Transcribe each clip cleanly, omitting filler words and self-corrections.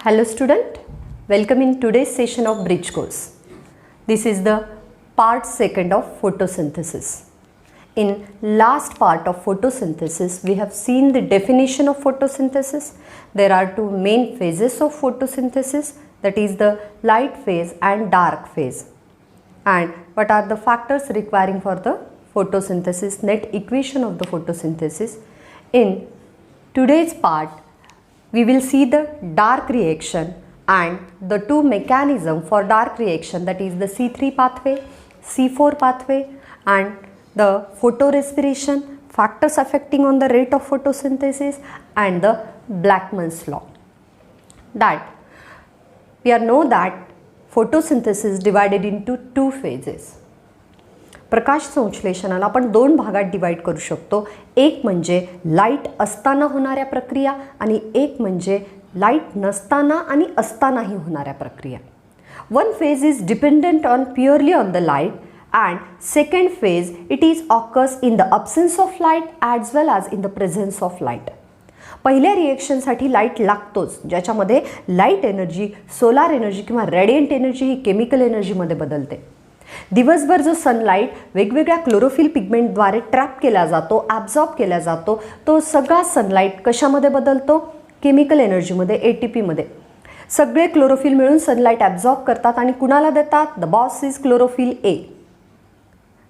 Hello student, welcome in today's session of Bridge course. This is the part 2nd of photosynthesis. In last part of photosynthesis, we have seen the definition of photosynthesis. There are two main phases of photosynthesis, that is the light phase and dark phase. And what are the factors requiring for the photosynthesis, net equation of the photosynthesis. In today's part, we will see the dark reaction and the two mechanism for dark reaction, that is the C3 pathway, C4 pathway, and the photorespiration, factors affecting on the rate of photosynthesis, and the Blackman's law. That we know that photosynthesis is divided into two phases. प्रकाश संश्लेषणाला आपण दोन भागात divide करू शकतो. एक म्हणजे light असताना होणाऱ्या प्रक्रिया आणि एक म्हणजे लाईट नसताना आणि असतानाही होणाऱ्या प्रक्रिया. One phase is dependent on purely on the light and second phase it is occurs in the absence of light as well as in the presence of light. पहिल्या रिएक्शनसाठी लाईट लागतोच, ज्याच्यामध्ये लाईट एनर्जी, सोलार एनर्जी किंवा radiant energy ही chemical एनर्जीमध्ये बदलते. दिवसभर जो sunlight वेगवेगळ्या chlorophyll पिगमेंटद्वारे trap केला जातो, ॲब्झॉर्ब केला जातो, तो सगळा सनलाईट कशामध्ये बदलतो? केमिकल एनर्जीमध्ये, ATPमध्ये. सगळे क्लोरोफिल मिळून सनलाईट ॲब्झॉर्ब करतात आणि कुणाला देतात? The boss is chlorophyll A.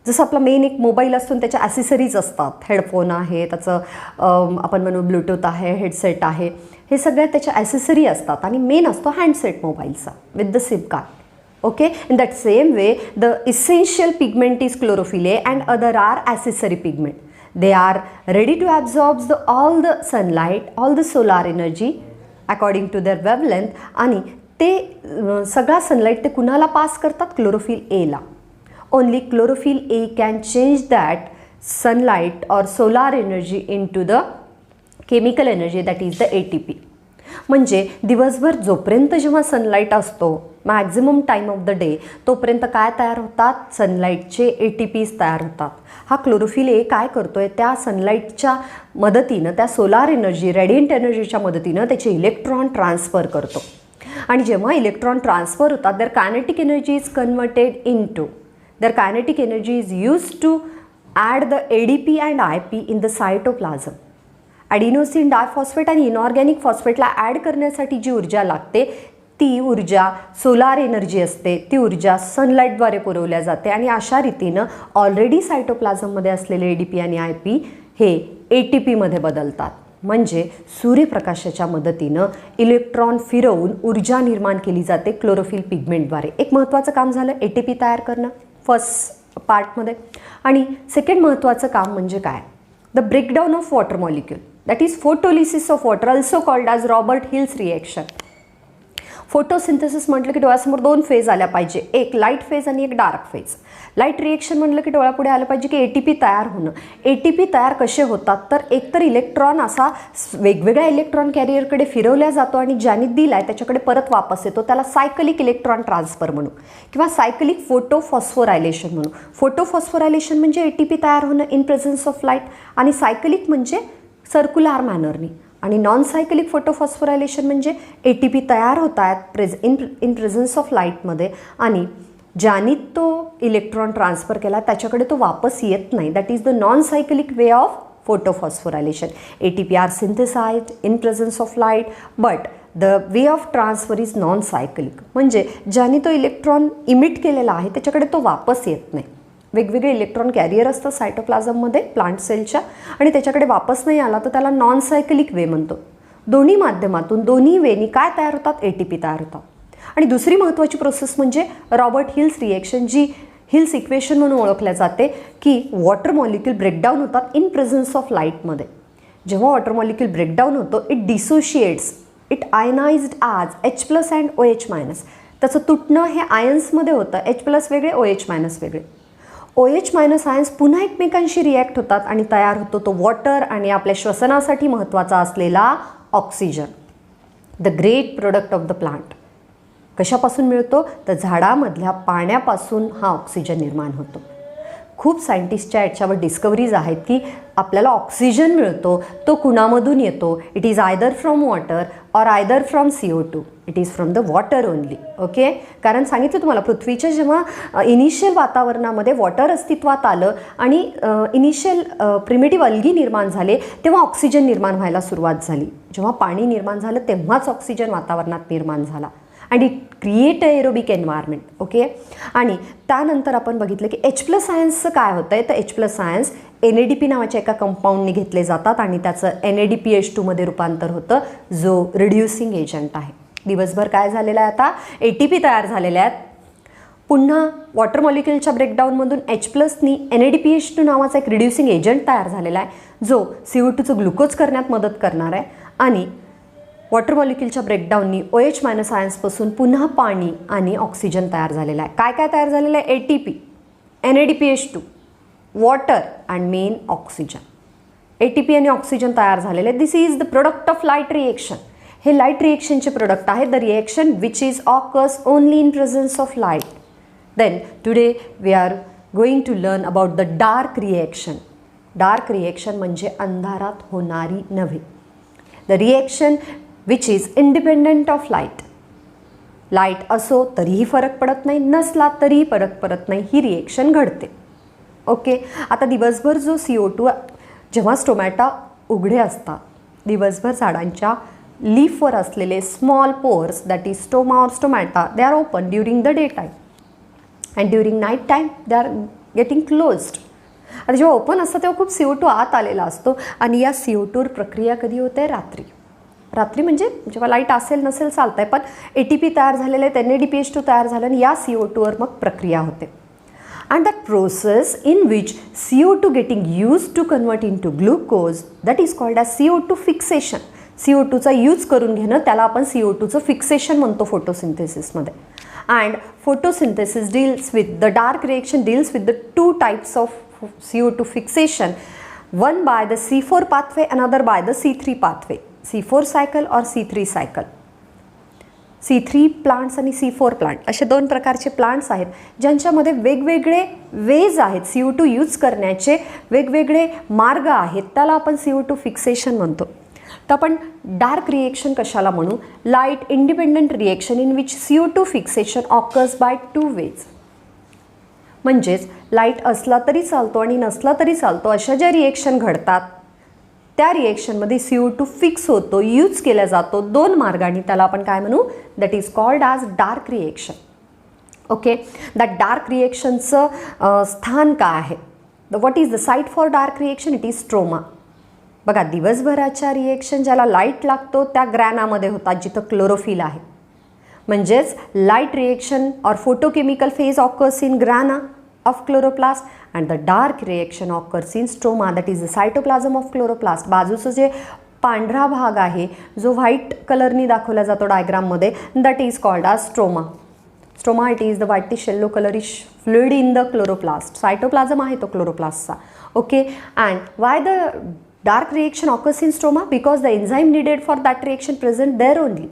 जसं आपला मेन एक मोबाईल असतो आणि त्याच्या ॲसेसरीज असतात, हेडफोन आहे, त्याचं आपण म्हणू ब्लूटूथ आहे, हेडसेट आहे, हे सगळ्या त्याच्या ॲसेसरी असतात आणि मेन असतो हँडसेट मोबाईलचा with the SIM card. Okay, in that same way the essential pigment is chlorophyll A and other are accessory pigment. They are ready to absorb all the sunlight, all the solar energy according to their wavelength आणि ते सगळा sunlight ते कुणाला pass करतात? Chlorophyll A ला. Only chlorophyll A can change that sunlight और solar energy into the chemical energy, that is the ATP. म्हणजे दिवसभर जोपर्यंत जेव्हा सनलाईट असतो, maximum time of the day, तोपर्यंत काय तयार होतात? सनलाईटचे ATPs तयार होतात. हा क्लोरोफिल ए काय करतोय? त्या सनलाईटच्या मदतीनं, त्या सोलार एनर्जी, रेडियंट एनर्जीच्या मदतीनं त्याचे इलेक्ट्रॉन ट्रान्सफर करतो. आणि जेव्हा इलेक्ट्रॉन ट्रान्सफर होतात, their kinetic energy is converted into, their kinetic energy is use to add the ADP and IP in the cytoplasm. Adenosine diphosphate आणि इनऑर्गॅनिक फॉस्फेटला ॲड करण्यासाठी जी ऊर्जा लागते, ती ऊर्जा सोलार एनर्जी असते, ती ऊर्जा सनलाईटद्वारे पुरवल्या जाते आणि अशा रीतीनं ऑलरेडी सायटोप्लाझममध्ये असलेले ADP आणि IP हे ATPमध्ये बदलतात. म्हणजे सूर्यप्रकाशाच्या मदतीनं इलेक्ट्रॉन फिरवून ऊर्जा निर्माण केली जाते क्लोरोफिल पिगमेंटद्वारे. एक महत्त्वाचं काम झालं ATP तयार करणं फर्स्ट पार्टमध्ये. आणि सेकंड महत्त्वाचं काम म्हणजे काय? The breakdown of water molecule, that is photolysis of water, also called as Robert hills reaction. Photosynthesis म्हटलं की डोळ्यासमोर दोन फेज आल्या पाहिजे, एक लाईट फेज आणि एक डार्क फेज. लाईट रिएक्शन म्हटलं की डोळ्यापुढे आलं पाहिजे की ATP तयार होणं. ATP तयार कसे होतात? तर एकतर इलेक्ट्रॉन असा वेगवेगळ्या इलेक्ट्रॉन कॅरियरकडे फिरवल्या जातो आणि ज्याने दिलाय त्याच्याकडे परत वापस येतो, त्याला सायकलिक इलेक्ट्रॉन ट्रान्सफर म्हणू किंवा सायकलिक फोटोफॉस्फोरायलेशन म्हणू. फोटोफॉस्फोरायलेशन म्हणजे ATP तयार होणं इन प्रेझन्स ऑफ लाईट आणि सायकलिक म्हणजे सर्क्युलर मॅनरनी. आणि नॉन सायकलिक फोटोफॉस्फोरायलेशन म्हणजे ATP तयार होत आहेत इन प्रेझन्स ऑफ लाईटमध्ये आणि ज्याने तो इलेक्ट्रॉन ट्रान्सफर केला त्याच्याकडे तो वापस येत नाही. That is the non cyclic way of photophosphorylation. ATP are synthesized in presence of light but the way of transfer is non cyclic. म्हणजे ज्याने तो इलेक्ट्रॉन इमिट केलेला आहे त्याच्याकडे तो वापस येत नाही. वेगवेगळे इलेक्ट्रॉन कॅरियर असतं सायटोप्लाझममध्ये प्लांट सेलच्या आणि त्याच्याकडे वापस नाही आला तर त्याला नॉन सायकलिक वे म्हणतो. दोन्ही माध्यमातून, दोन्ही वेनी काय तयार होतात? ATP तयार होतात. आणि दुसरी महत्त्वाची प्रोसेस म्हणजे रॉबर्ट हिल्स रिएक्शन, जी हिल्स इक्वेशन म्हणून ओळखल्या जाते, की वॉटर मॉलिक्यूल ब्रेकडाऊन होतात इन प्रेझन्स ऑफ लाईटमध्ये. जेव्हा वॉटर मॉलिक्यूल ब्रेकडाऊन होतो, it dissociates, it ionised as H+ and OH-. त्याचं तुटणं हे आयन्समध्ये होतं, H+ वेगळे, OH- वेगळे. OH- आयन्स पुन्हा एकमेकांशी रिॲक्ट होतात आणि तयार होतो तो वॉटर आणि आपल्या श्वसनासाठी महत्त्वाचा असलेला oxygen, the great product of the plant. कशापासून मिळतो? तर झाडामधल्या पाण्यापासून हा ऑक्सिजन निर्माण होतो. खूप सायंटिस्टच्या याच्यावर डिस्कवरीज आहेत की आपल्याला ऑक्सिजन मिळतो तो कुणामधून येतो. It is either from water or either from CO2. It is from the water only. Okay, कारण सांगितलं तुम्हाला पृथ्वीच्या जेव्हा इनिशियल वातावरणामध्ये वॉटर अस्तित्वात आलं आणि इनिशियल प्रिमिटिव्ह अल्गी निर्माण झाले तेव्हा ऑक्सिजन निर्माण व्हायला सुरुवात झाली. जेव्हा पाणी निर्माण झालं तेव्हाच ऑक्सिजन वातावरणात निर्माण झाला and it create a aerobic environment. Okay, आणि त्यानंतर आपण बघितलं की H+ आयन्सचं काय होतं आहे, तर H+ आयन्स NADP नावाच्या एका कंपाऊंडने घेतले जातात आणि त्याचं NADPH2 मध्ये रूपांतर होतं जो रिड्युसिंग एजंट आहे. दिवसभर काय झालेलं आहे, आता ATP तयार झालेले आहेत. पुन्हा वॉटर मॉलिक्युलच्या ब्रेकडाऊनमधून H+नी NADPH2 नावाचा एक रिड्युसिंग एजंट तयार झालेला आहे जो CO2चं ग्लुकोज करण्यात मदत करणार आहे. आणि वॉटर मॉलिक्युलच्या ब्रेकडाऊननी OH- आयन्सपासून पुन्हा पाणी आणि ऑक्सिजन तयार झालेलं आहे. काय काय तयार झालेलं आहे, ATP, NADPH2, water and main oxygen. ATP आणि ऑक्सिजन तयार झालेले. This is the product of light reaction. हे लाईट रिएक्शनचे प्रोडक्ट आहे. The reaction which is occurs only in presence of light. Then today we are going to learn about the dark reaction. Dark reaction म्हणजे अंधारात होणारी नव्हे. The reaction which is independent of light. Light असो तरीही फरक पडत नाही, नसला तरीही फरक पडत नाही, ही रिएक्शन घडते. ओके, आता दिवसभर जो CO2 जेव्हा स्टोमॅटा उघडे असतात, दिवसभर झाडांच्या लीफवर असलेले small pores that is stoma or stomata they are open during the day time and during night time they are getting closed. आता जेव्हा ओपन असतं तेव्हा खूप CO2 आत आलेला असतो आणि या CO2 प्रक्रिया कधी होते, रात्री. रात्री म्हणजे जेव्हा लाईट असेल नसेल चालतं आहे, पण ATP तयार झालेले आहेत, NADPH2 तयार झालं आणि या CO2वर मग प्रक्रिया होते. And that process in which CO2 getting used to convert into glucose, that is called as CO2 fixation. CO2चा यूज करून घेणं त्याला आपण CO2चं फिक्सेशन म्हणतो फोटोसिंथेसिसमध्ये. And photosynthesis deals with the dark reaction deals with the 2 types of CO2 fixation, one by the C4 pathway, another by the C3 pathway. C4 cycle or C3 cycle. C3 plants आणि C4 plant असे 2 प्रकारचे plants आहेत ज्यांच्यामध्ये वेगवेगळे veg आहेत. CO2 use करण्याचे वेगवेगळे मार्ग आहेत, त्याला आपण CO2 फिक्सेशन म्हणतो. तर आपण डार्क रिएक्शन कशाला म्हणू, light independent reaction in which CO2 fixation occurs by 2 ways. म्हणजेच लाईट असला तरी चालतो आणि नसला तरी चालतो अशा ज्या रिएक्शन घडतात त्या रिएक्शनमध्ये CO2 फिक्स होतो, यूज केला जातो 2 मार्गांनी, त्याला आपण काय म्हणू, that is called as dark reaction. Okay, that dark रिएक्शनचं स्थान काय आहे, what is the site for dark reaction, it is stroma. बघा, दिवसभराच्या रिएक्शन ज्याला लाईट लागतो त्या ग्रॅनामध्ये होतात जिथं क्लोरोफिल आहे. म्हणजेच light reaction or photochemical phase occurs in grana of chloroplast and the dark reaction occurs in stroma, that is the cytoplasm of chloroplast. बाजूचं जे पांढरा भाग आहे जो व्हाईट कलरनी दाखवला जातो डायग्राममध्ये, that is called as stroma. Stroma it is the whitish yellow colourish fluid in the chloroplast. Cytoplasm आहे तो क्लोरोप्लास्टचा. Okay, and why the dark reaction occurs in stroma, because the enzyme needed for that reaction present there only.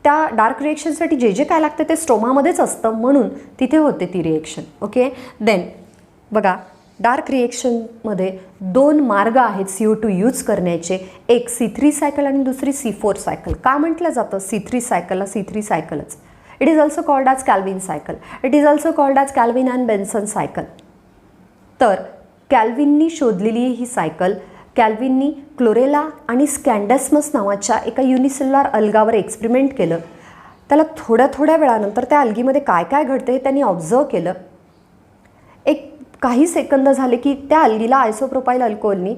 त्या dark रिएक्शनसाठी जे जे काय लागतं ते स्ट्रोमामध्येच असतं, म्हणून तिथे होते ती रिएक्शन. ओके, देन बघा, डार्क रिएक्शनमध्ये 2 मार्ग आहेत CO2 यूज करण्याचे, एक C3 सायकल आणि दुसरी C4 सायकल. का म्हटलं जातं C3 सायकलला C3 सायकलच? It is also called as Calvin cycle. It is also called as Calvin and Benson cycle. तर कॅल्विननी शोधलेली ही सायकल, कॅल्विननी क्लोरेला आणि स्कॅन्डस्मस नावाच्या एका युनिसेल्युलर अल्गावर एक्सपेरिमेंट केलं. त्याला थोड्या वेळानंतर त्या अल्गीमध्ये काय काय घडतं हे त्यांनी ऑब्झर्व केलं. एक काही सेकंद झाले की त्या अल्गीला आयसोप्रोपाईल अल्कोहोलनी,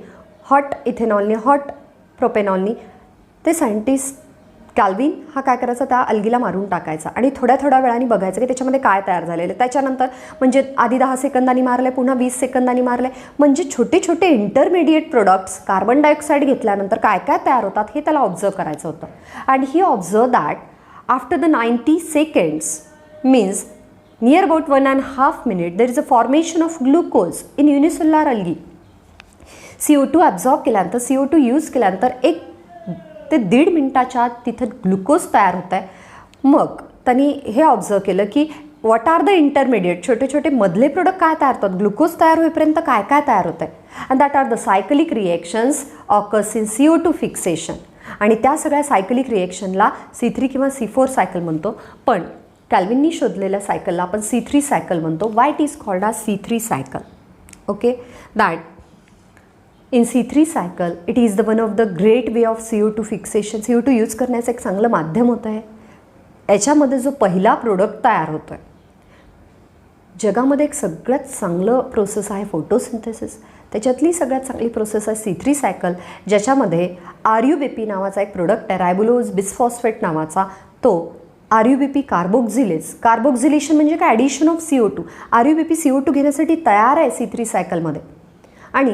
हॉट इथेनॉलनी, हॉट प्रोपेनॉलनी ते सायंटिस्ट कॅल्विन हा काय करायचा, त्या अल्गीला मारून टाकायचा आणि थोड्या वेळाने बघायचं की त्याच्यामध्ये काय तयार झालेलं. त्याच्यानंतर म्हणजे आधी 10 सेकंदांनी मारले, पुन्हा 20 सेकंदांनी मारले, म्हणजे छोटे छोटे इंटरमिडिएट प्रोडक्ट्स कार्बन डायऑक्साईड घेतल्यानंतर काय काय तयार होतात हे त्याला ऑब्झर्व करायचं होतं. And he observe that after the 90 seconds means near about 1.5 minutes there is a formation of glucose in unicellular algae. CO2 absorb केल्यानंतर, CO2 यूज केल्यानंतर 1 ते 1.5 मिनिटाच्या आत तिथं ग्लुकोज तयार होत आहे. मग त्यांनी हे ऑब्झर्व केलं की व्हॉट आर द इंटरमिडिएट, छोटे छोटे मधले प्रोडक्ट काय तयार होतात, ग्लुकोज तयार होईपर्यंत काय काय तयार होतं आहे, and that are the cyclic reactions occurs in CO2 fixation. आणि त्या सगळ्या सायकलिक रिएक्शनला C3 किंवा C4 सायकल म्हणतो, पण कॅल्विननी शोधलेल्या सायकलला आपण C3 सायकल म्हणतो. Why it is called as C3 cycle. Okay, that in C3 cycle it is the one of the great way of CO2 fixation. CO2 use करण्याचं एक चांगलं माध्यम होतं आहे. याच्यामध्ये जो पहिला प्रोडक्ट तयार होतो आहे, जगामध्ये एक सगळ्यात चांगलं प्रोसेस आहे फोटोसिंथेसिस, त्याच्यातली सगळ्यात चांगली प्रोसेस आहे C3 सायकल, ज्याच्यामध्ये RUBP नावाचा एक प्रोडक्ट आहे, रायबोलोज बिसफॉस्फेट नावाचा. तो RUBP कार्बोक्झिलेज, कार्बोक्झिलेशन म्हणजे काय, addition of CO2. RUBP CO2 घेण्यासाठी तयार आहे C3 सायकलमध्ये, आणि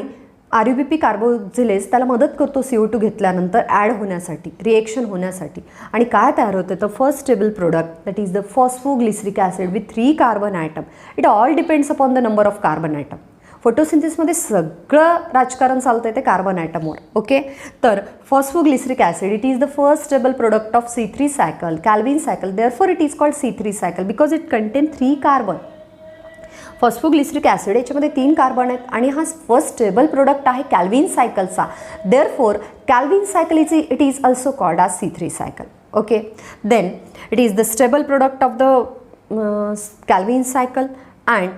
RUBP कार्बोक्झिलेज त्याला मदत करतो CO2 घेतल्यानंतर ॲड होण्यासाठी, रिएक्शन होण्यासाठी. आणि काय तयार होतं, तर first stable product that is the phosphoglyceric acid with 3 carbon atom. It all depends upon the number of carbon atom. फोटोसिंथेसिसमध्ये सगळं राजकारण चालतं आहे ते कार्बन ॲटमवर. ओके, तर phosphoglyceric acid it is the first stable product of C3 cycle, Calvin cycle. Therefore it is called C3 cycle because it contain 3 carbon. Phosphoglyceric acid याच्यामध्ये 3 carbon आहेत, आणि हा फर्स्ट स्टेबल प्रोडक्ट आहे Calvin सायकलचा. Therefore Calvin cycle it is also called as C3 cycle. Okay, then it is the stable product of the Calvin cycle, and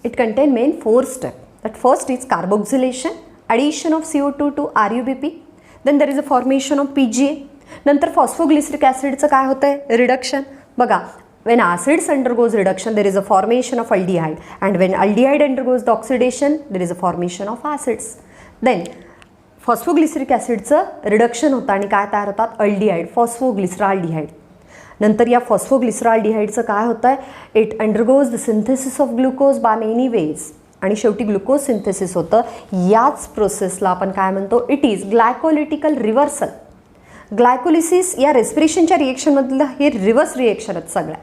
it contain main 4 steps. That first is carboxylation, addition of CO2 to RUBP. Then there is a formation of PGA. नंतर phosphoglyceric ॲसिडचं काय होतं आहे, reduction. बघा, when acids undergoes reduction there is a formation of aldehyde, and when aldehyde undergoes the oxidation there is a formation of acids. Then फॉस्फोग्लिसरिक ॲसिडचं reduction होतं आणि काय तयार होतात, अल्डिहाइड, फॉस्फोग्लिसराल्डिहाइड. नंतर या फॉस्फोग्लिसराल्डिहाइडचं काय होतं आहे, it undergoes the synthesis of glucose by many ways, आणि शेवटी ग्लुकोज सिंथेसिस होतं. याच प्रोसेसला आपण काय म्हणतो, इट इज ग्लायकोलिटिकल रिव्हर्सल. ग्लायकोलिसिस या रेस्पिरेशनच्या रिएक्शनमधलं हे रिव्हर्स रिएक्शन आहेत सगळ्या.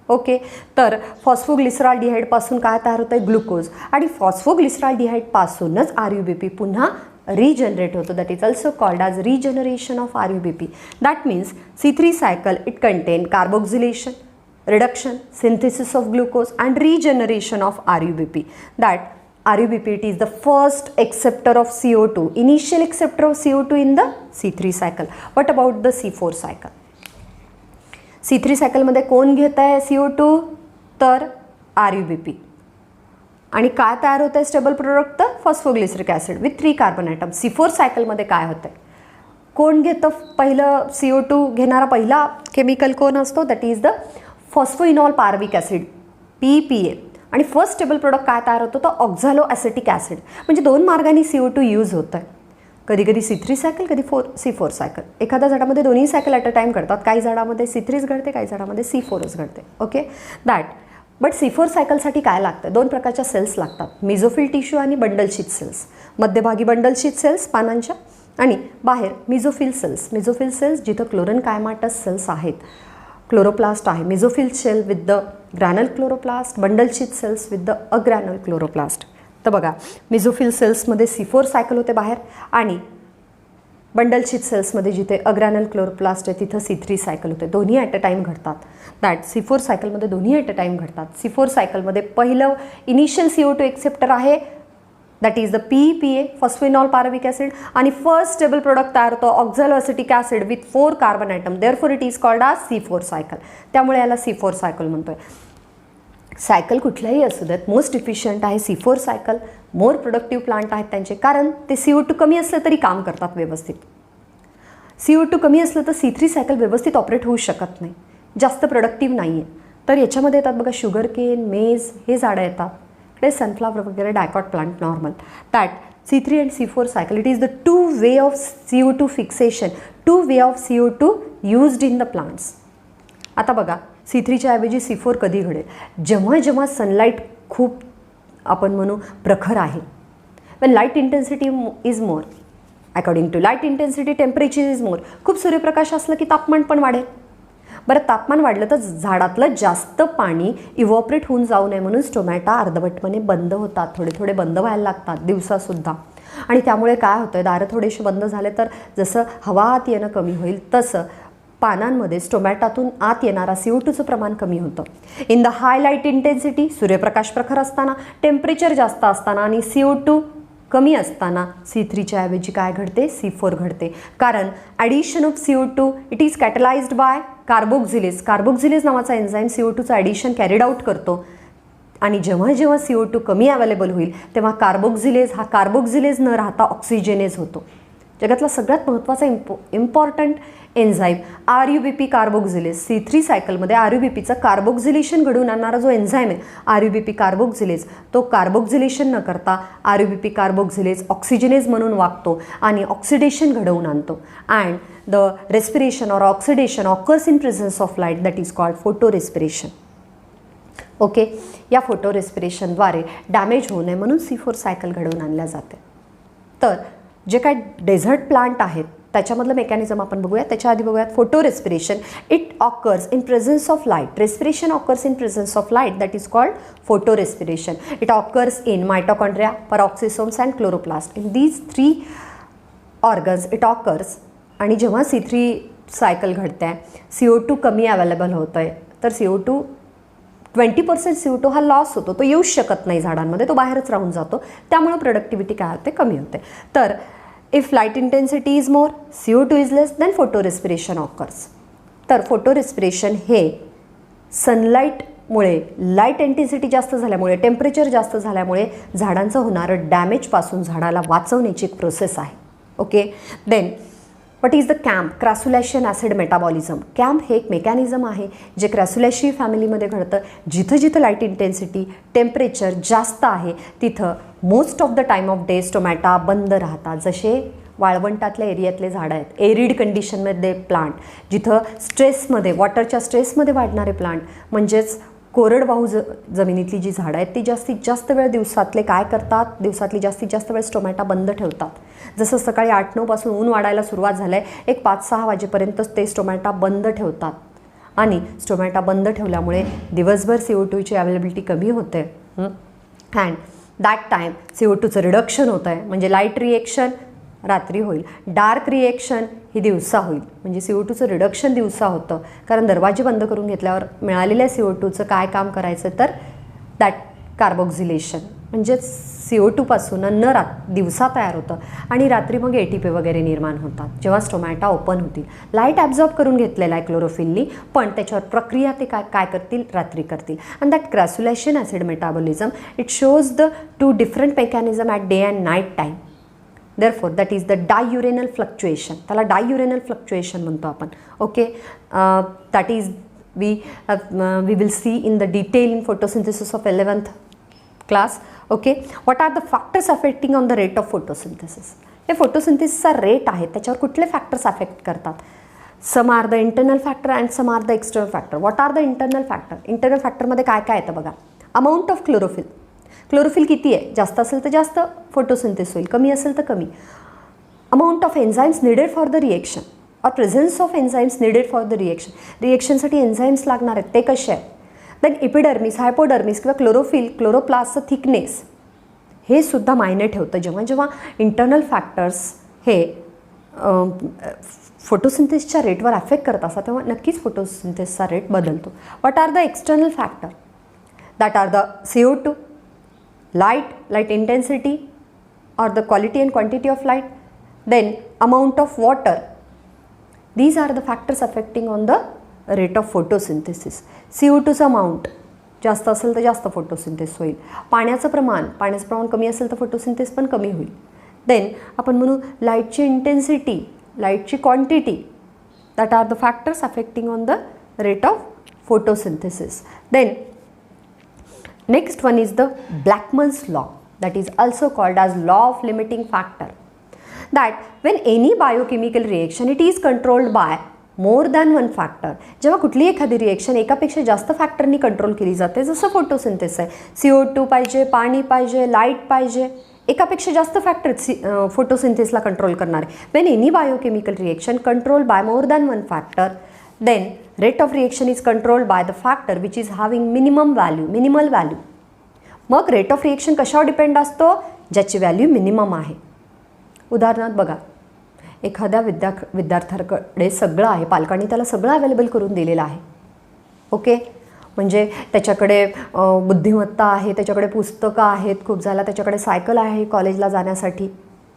ओके, तर फॉस्फोग्लिसराल्डिहाइडपासून काय तयार होतं आहे, ग्लुकोज, आणि फॉस्फोग्लिसराल्डिहाइडपासूनच RUBP पुन्हा regenerate होतो. That is also called as regeneration of RUBP. That means C3 cycle it contain carboxylation, reduction, synthesis of glucose and regeneration of RUBP. That RUBP it is the first acceptor of CO2, initial acceptor of CO2 in the C3 cycle. What about the C4 cycle? C3 cycle मध्ये कोण घेत आहे CO2, तर RUBP. आणि काय तयार होतं आहे स्टेबल प्रोडक्ट, तर phosphoglyceric acid with 3 carbon atom. C4 सायकलमध्ये काय होतं आहे, कोण घेतं पहिलं CO2 घेणारा पहिला केमिकल कोण असतो, that is the phosphoenol pyruvic acid PPA. आणि फर्स्ट स्टेबल प्रोडक्ट काय तयार होतो, तर ऑक्झॅलो ॲसिटिक ॲसिड. म्हणजे 2 मार्गाने CO2 यूज होतं आहे, कधी कधी C3 सायकल, कधी C4 सायकल. एखाद्या झाडामध्ये दोन्ही सायकल ॲट अ टाईम घडतात, काही झाडामध्ये C3च घडते, काही झाडामध्ये C4च घडते. ओके, दॅट बट C4 सायकलसाठी काय लागतं, 2 प्रकारच्या सेल्स लागतात, मिझोफिल टिश्यू आणि बंडल शीथ सेल्स. मध्यभागी बंडल शीथ सेल्स पानांच्या, आणि बाहेर मिझोफिल सेल्स. मिझोफिल सेल्स जिथं क्लोरन कायमाटस सेल्स आहेत, क्लोरोप्लास्ट आहे. Mesophyll cell with the granal chloroplast, bundle sheath cells with the agranal chloroplast. तर बघा, मिझोफिल सेल्समध्ये C4 सायकल होते बाहेर, आणि बंडल शीथ सेल्समध्ये जिथे अग्रॅनल क्लोरोप्लास्ट आहे तिथं C3 सायकल होते. दोन्ही ॲट अ टाईम घडतात. दॅट C4 सायकलमध्ये दोन्ही ॲट अ टाईम घडतात. C4 सायकलमध्ये पहिलं इनिशियल CO2 एक्सेप्टर आहे, that is the PPA, phosphoenol pyruvic acid, आणि फर्स्ट स्टेबल प्रोडक्ट तयार होतो oxalo acetic acid with 4 carbon atom. Therefore it is called as C4 cycle. त्यामुळे याला C4 सायकल म्हणतोय. सायकल कुठल्याही असू देत, मोस्ट इफिशियंट आहे C4 सायकल. मोर प्रोडक्टिव्ह प्लांट आहेत त्यांचे, कारण ते CO2 कमी असलं तरी काम करतात व्यवस्थित. CO2 कमी असलं तर C3 सायकल व्यवस्थित ऑपरेट होऊ शकत नाही, जास्त प्रोडक्टिव्ह नाही आहे. तर याच्यामध्ये येतात बघा शुगर केन, मेज हे झाडं येतात, इकडे सनफ्लावर वगैरे, dicot plant normal. That C3 and C4 cycle, it is the 2 way of CO2 fixation, 2 way of CO2 used in the plants. आता बघा, C3च्या ऐवजी C4 कधी घडेल, जेव्हा जेव्हा सनलाईट खूप आपण म्हणू प्रखर आहे. when light intensity is more, according to light intensity temperature is more. खूप सूर्यप्रकाश असलं की तापमान पण वाढेल. बरं, तापमान वाढलं तर झाडातलं जास्त पाणी इव्हॉपरेट होऊन जाऊ नये म्हणून स्टोमॅटा अर्धवटपणे बंद होतात, थोडे थोडे बंद व्हायला लागतात दिवसासुद्धा. आणि त्यामुळे काय होतं, दारं थोडेसे बंद झाले तर जसं हवा आत येणं कमी होईल तसं पानांमध्ये स्टोमॅटातून आत येणारा CO2चं प्रमाण कमी होतं. In the high light intensity, सूर्यप्रकाश प्रखर असताना, टेम्परेचर जास्त असताना आणि CO2 कमी असताना C3च्या ऐवजी काय घडते, C4 घडते. कारण addition of CO2 it is catalyzed by carboxylase. Carboxylase नावाचा एन्झाईम CO2चं ॲडिशन कॅरिड आउट करतो आणि जेव्हा जेव्हा CO2 कमी अवेलेबल होईल तेव्हा कार्बोक्झिलेज हा कार्बोक्झिलेज न राहता ऑक्सिजनेज होतो. जगातला सगळ्यात महत्त्वाचा इम्पॉर्टंट एन्झाईम RUBP कार्बोक्झिलेज. C3 सायकलमध्ये RUBPचं कार्बोक्झिलेशन घडवून आणणारा जो एन्झाईम आहे RUBP कार्बोक्झिलेज, तो कार्बोक्झिलेशन न करता RUBP कार्बोक्झिलेज ऑक्सिजनेज म्हणून वागतो आणि ऑक्सिडेशन घडवून आणतो. And the respiration or oxidation occurs in presence of light, that is called photo respiration. Okay, या फोटो रेस्पिरेशनद्वारे डॅमेज होऊ नये म्हणून C4 सायकल घडवून आणल्या जाते. तर जे काय डेझर्ट प्लांट आहेत त्याच्यामधलं मेकॅनिझम आपण बघूया. त्याच्या आधी बघूयात photo respiration. It occurs in presence of light. Respiration occurs in presence of light, that is called photo respiration. It occurs in mitochondria, peroxisomes and chloroplast. In these 3 organs it occurs. आणि जेव्हा C3 cycle घडते, CO2 कमी available होतं आहे, तर CO2 20% CO2 हा loss होतो. तो येऊच शकत नाही झाडांमध्ये, तो बाहेरच राहून जातो. त्यामुळे प्रोडक्टिव्हिटी काय होते, कमी होते. तर if light intensity is more, CO2 is less, then photo respiration occurs. तर फोटो रेस्पिरेशन हे सनलाईटमुळे, लाईट इंटेन्सिटी जास्त झाल्यामुळे, टेम्परेचर जास्त झाल्यामुळे झाडांचं होणारं डॅमेजपासून झाडाला वाचवण्याची एक प्रोसेस आहे. Okay, then what is the camp, क्रॅसुलॅशियन acid metabolism. Camp हे एक मेकॅनिझम आहे जे क्रॅसुलॅशियी फॅमिलीमध्ये घडतं. जिथं जिथं लाईट इंटेन्सिटी, टेम्परेचर जास्त आहे तिथं most of the time of day stomata बंद राहतात. जसे वाळवंटातल्या एरियातले झाडं आहेत, एरिड कंडिशनमध्ये प्लांट, जिथं स्ट्रेसमध्ये, वॉटरच्या स्ट्रेसमध्ये वाढणारे प्लांट, म्हणजेच कोरडवाहू जमिनीतली जी झाडं आहेत ती जास्तीत जास्त वेळ दिवसातले काय करतात, दिवसातली जास्तीत जास्त वेळ स्टोमॅटा बंद ठेवतात. जसं सकाळी 8-9 पासून ऊन वाढायला सुरुवात झालं आहे, एक 5-6 वाजेपर्यंत ते स्टोमॅटा बंद ठेवतात. आणि स्टोमॅटा बंद ठेवल्यामुळे दिवसभर CO2ची अवेलेबिलिटी कमी होते. अँड दॅट टाईम CO2चं रिडक्शन होतं आहे. म्हणजे लाईट रिएक्शन रात्री होईल, डार्क रिएक्शन ही दिवसा होईल. म्हणजे CO2चं रिडक्शन दिवसा होतं, कारण दरवाजे बंद करून घेतल्यावर मिळालेल्या CO2चं काय काम करायचं, तर दॅट कार्बोक्झिलेशन. म्हणजे CO2 पासून अन्न दिवसा तयार होतं आणि रात्री मग ATP वगैरे निर्माण होतात जेव्हा स्टोमॅटा ओपन होतील. लाईट ॲब्झॉर्ब करून घेतलेला आहे क्लोरोफिलनी, पण त्याच्यावर प्रक्रिया ते काय करतील, रात्री करतील. And that crassulacean acid metabolism it shows the 2 different mechanism at day and night time. Therefore, that is the diurnal fluctuation. त्याला diurnal fluctuation म्हणतो आपण. Okay, that is we will see in the detail in photosynthesis of 11th class. Okay, what are the factors affecting on the rate of photosynthesis? हे फोटोसिंथेसिसचा rate आहे, त्याच्यावर कुठले factors affect करतात? Some are the internal factor and some are the external factor. What are the internal factor? Internal फॅक्टरमध्ये काय काय येतं बघा. Amount of chlorophyll. क्लोरोफिल किती आहे, जास्त असेल तर जास्त फोटोसिंथेसिस होईल, कमी असेल तर कमी. Amount of enzymes needed for the reaction और presence of enzymes needed for the reaction. रिएक्शनसाठी एन्झाईम्स लागणार आहेत, ते कसे आहेत. देन इपिडर्मिस, हायपोडर्मिस किंवा क्लोरोफिल, क्लोरोप्लास्टचं थिकनेस हे सुद्धा मायने ठेवतं. जेव्हा जेव्हा इंटरनल फॅक्टर्स हे फोटोसिंथेसिसच्या रेटवर अफेक्ट करत असतात तेव्हा नक्कीच फोटोसिंथेसिसचा रेट बदलतो. What are the external factor? That are the CO2, light intensity or the quality and quantity of light, then amount of water. These are the factors affecting on the rate of photosynthesis. CO2चं amount जास्त असेल तर जास्त photosynthesis होईल. पाण्याचं प्रमाण कमी असेल तर फोटोसिंथेसिस पण कमी होईल. देन आपण म्हणू लाईटची इंटेन्सिटी, लाईटची quantity, that are the factors affecting on the rate of photosynthesis. Then next one is the Blackman's law, that is also called as law of limiting factor, that when any biochemical reaction it is controlled by more than one factor. जेव्हा कुठली एखादी reaction एकापेक्षा जास्त फॅक्टरनी control केली जाते, जसं photosynthesis आहे, CO2 पाहिजे, पाणी पाहिजे, लाईट पाहिजे, एकापेक्षा जास्त फॅक्टर फोटोसिंथेसिसला कंट्रोल करणारे. when any biochemical reaction controlled by more than one factor, then rate of reaction is controlled by the factor which is having minimal value. मग रेट ऑफ रिएक्शन कशावर depend असतो? ज्याची value minimum आहे. उदाहरणार्थ बघा, एखाद्या विद्यार्थ्याकडे सगळं आहे, पालकांनी त्याला सगळं अवेलेबल करून दिलेलं आहे. ओके, म्हणजे त्याच्याकडे बुद्धिमत्ता आहे, त्याच्याकडे पुस्तकं आहेत, खूप झाला त्याच्याकडे सायकल आहे कॉलेजला जाण्यासाठी.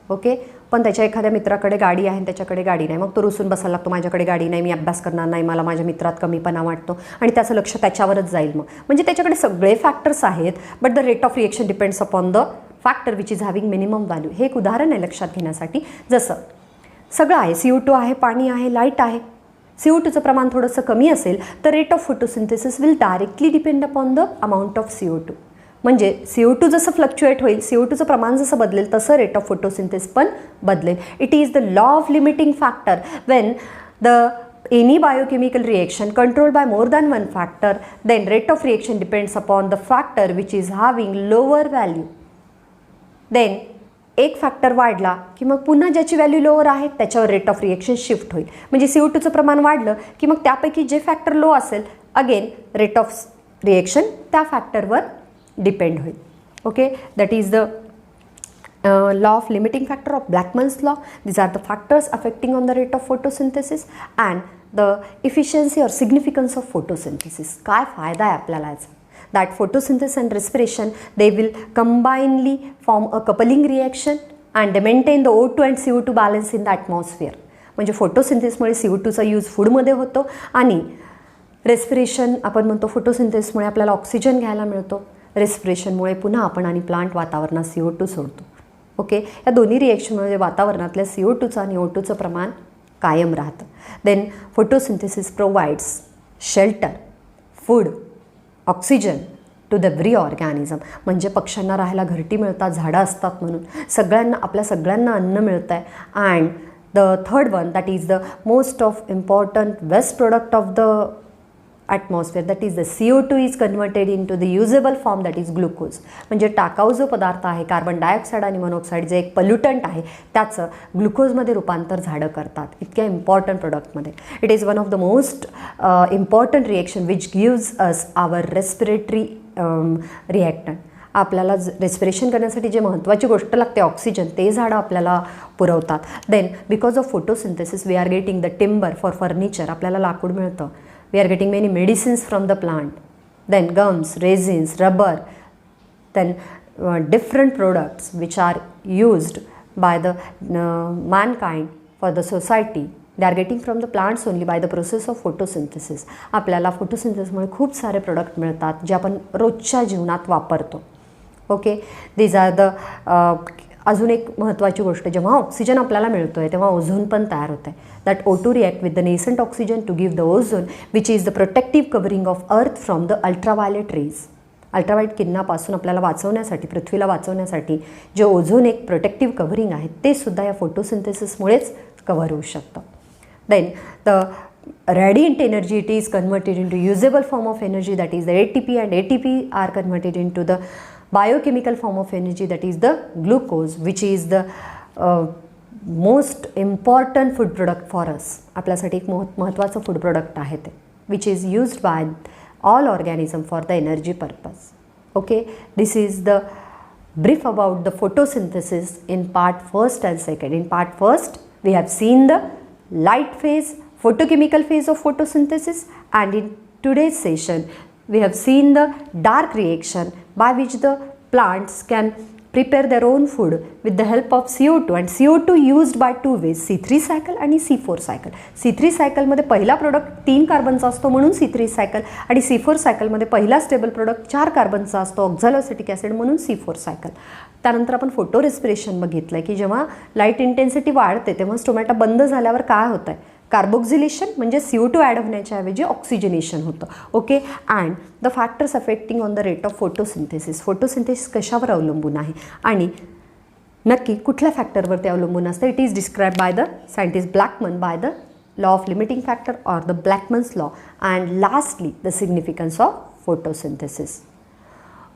ओके, पण त्याच्या एखाद्या मित्राकडे गाडी आहे आणि त्याच्याकडे गाडी नाही. मग तो रुसून बसायला लागतो, माझ्याकडे गाडी नाही, मी अभ्यास करणार नाही, मला माझ्या मित्रात कमीपणा वाटतो आणि त्याचं लक्ष त्याच्यावरच जाईल. मग म्हणजे त्याच्याकडे सगळे फॅक्टर्स आहेत, but the rate of reaction depends upon the factor which is having minimum value. हे एक उदाहरण आहे लक्षात घेण्यासाठी. जसं सगळं आहे, CO2 आहे, पाणी आहे, लाईट आहे. CO2चं प्रमाण थोडंसं कमी असेल तर rate of photosynthesis will directly depend upon the amount of CO2. म्हणजे CO2 जसं फ्लक्च्युएट होईल, CO2चं प्रमाण जसं बदलेल तसं रेट ऑफ फोटोसिंथेसिस पण बदलेल. It is the law of limiting factor Wien the any biochemical reaction controlled by more than one factor, then rate of reaction depends upon the factor which is having lower value. Then एक factor वाढला की मग पुन्हा ज्याची value lower आहे त्याच्यावर rate of reaction shift होईल. म्हणजे CO2चं प्रमाण वाढलं की मग त्यापैकी जे फॅक्टर लो असेल अगेन रेट ऑफ रिएक्शन त्या फॅक्टरवर डिपेंड होईल. Okay, that is the law of limiting factor of Blackman's law. These are the factors affecting on the rate of photosynthesis and the efficiency or significance of photosynthesis. काय फायदा आहे आपल्याला याचा? That photosynthesis and respiration, they will combinedly form a coupling reaction and they maintain the O2 and CO2 balance in the atmosphere. म्हणजे फोटोसिंथेसिसमुळे CO2चा use फूडमध्ये होतो आणि respiration आपण म्हणतो फोटोसिंथेसिसमुळे आपल्याला ऑक्सिजन घ्यायला मिळतो. रेस्पिरेशनमुळे पुन्हा आपण आणि प्लांट वातावरणात CO2 सोडतो. ओके, या दोन्ही रिएक्शनमुळे वातावरणातल्या CO2चं आणि O2चं प्रमाण कायम राहतं. Then photosynthesis provides shelter, food, oxygen to the every organism. म्हणजे पक्ष्यांना राहायला घरटी मिळतात, झाडं असतात म्हणून सगळ्यांना, आपल्या सगळ्यांना अन्न मिळतं आहे. And the third one that is the most of important waste product of the atmosphere, that is the CO2 is converted into the usable form, that is glucose. म्हणजे टाकाऊ जो पदार्थ आहे कार्बन डायऑक्साईड आणि मोनॉक्साईड जे एक पल्युटंट आहे त्याचं ग्लुकोजमध्ये रूपांतर झाडं करतात इतक्या इम्पॉर्टंट प्रोडक्टमध्ये. It is one of the most important reaction which gives us our respiratory reactant. आपल्याला रेस्पिरेशन करण्यासाठी जे महत्त्वाची गोष्ट लागते ऑक्सिजन, ते झाडं आपल्याला पुरवतात. Then because of photosynthesis we are getting the timber for furniture. आपल्याला लाकूड मिळतं. We are getting many medicines from the plant, then gums, resins, rubber, then different products which are used by the mankind for the society. They are getting from the plants only by the process of photosynthesis. आपल्याला फोटोसिंथेसिसमुळे खूप सारे product मिळतात जे आपण रोजच्या जीवनात वापरतो. Okay, these are the अजून एक महत्त्वाची गोष्ट, जेव्हा ऑक्सिजन आपल्याला मिळतो आहे तेव्हा ओझोन पण तयार होतं आहे. That O2 react with the nascent oxygen to give the ozone which is the protective covering of earth from the ultraviolet rays. Ultraviolet किरणापासून आपल्याला वाचवण्यासाठी, पृथ्वीला वाचवण्यासाठी जे ओझोन एक प्रोटेक्टिव्ह कव्हरिंग आहे ते सुद्धा या फोटोसिंथेसिसमुळेच कव्हर होऊ शकतं. Then the radiant energy, it is converted into usable form of energy, that is the ATP, and ATP are converted into the biochemical form of energy, that is the glucose, which is the most important food product for us. आपल्यासाठी एक महत्त्वाचं food product आहे ते, which is used by all organism for the energy purpose. Okay, this is the brief about the photosynthesis in part first and second. In part first we have seen the light phase, photochemical phase of photosynthesis, and in today's session we have seen the dark reaction by which the plants can prepare their own food with the help of CO2, and CO2 used by two ways, C3 cycle आणि C4 cycle. C3 सायकलमध्ये पहिला product 3 कार्बनचा असतो म्हणून C3 cycle, आणि C4 सायकलमध्ये पहिला stable product 4 कार्बनचा असतो ऑक्झॅलोसिटिक acid म्हणून C4 सायकल. त्यानंतर आपण फोटो रेस्पिरेशन बघितलं आहे की जेव्हा लाईट इंटेन्सिटी वाढते तेव्हा स्टोमॅटा बंद झाल्यावर काय होतं आहे, कार्बोक्झिलेशन म्हणजे CO2 ॲड होण्याच्या ऐवजी ऑक्सिजनेशन होतं. Okay, and the factors affecting on the rate of photosynthesis. Photosynthesis कशावर अवलंबून आहे आणि नक्की कुठल्या फॅक्टरवर ते अवलंबून असतं. It is describe by the scientist Blackman by the law of limiting factor or the Blackman's law. And lastly the significance of photosynthesis.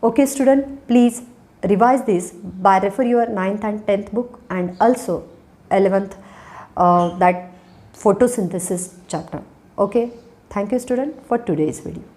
Okay student, please revise this by refer your 9th and 10th book and also 11th that photosynthesis chapter. Okay, thank you student for today's video.